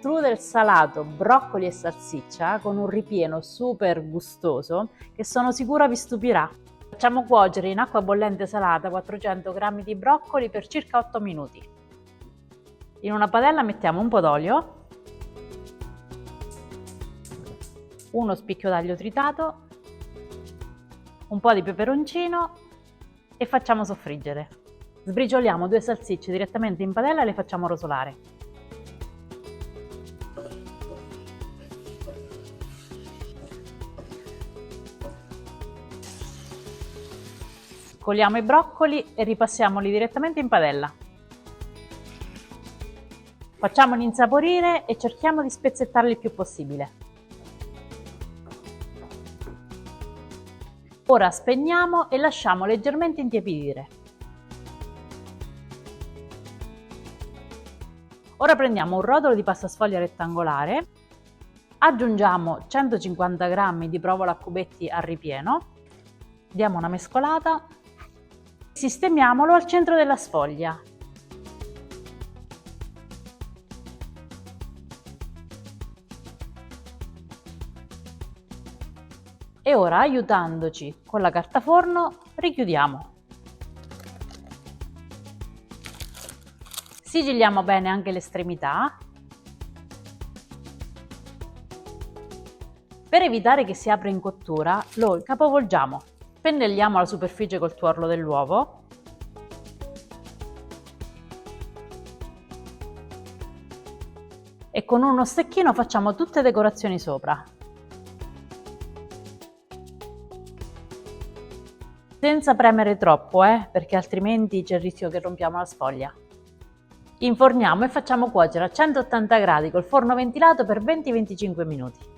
Strudel salato, broccoli e salsiccia con un ripieno super gustoso che sono sicura vi stupirà. Facciamo cuocere in acqua bollente salata 400 g di broccoli per circa 8 minuti. In una padella mettiamo un po' d'olio, uno spicchio d'aglio tritato, un po' di peperoncino e facciamo soffriggere. Sbricioliamo 2 salsicce direttamente in padella e le facciamo rosolare. Coliamo i broccoli e ripassiamoli direttamente in padella. Facciamoli insaporire e cerchiamo di spezzettarli il più possibile. Ora spegniamo e lasciamo leggermente intiepidire. Ora prendiamo un rotolo di pasta sfoglia rettangolare, aggiungiamo 150 g di provola a cubetti a ripieno, diamo una mescolata, sistemiamolo al centro della sfoglia. E ora, aiutandoci con la carta forno, richiudiamo. Sigilliamo bene anche l'estremità. Per evitare che si apra in cottura, lo capovolgiamo. Pennelliamo la superficie col tuorlo dell'uovo. E con uno stecchino facciamo tutte le decorazioni sopra. Senza premere troppo, perché altrimenti c'è il rischio che rompiamo la sfoglia. Inforniamo e facciamo cuocere a 180 gradi col forno ventilato per 20-25 minuti.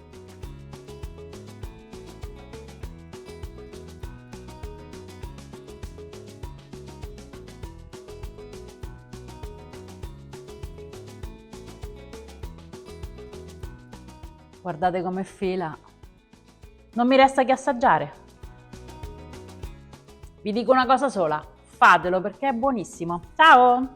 Guardate come fila. Non mi resta che assaggiare. Vi dico una cosa sola, fatelo perché è buonissimo. Ciao!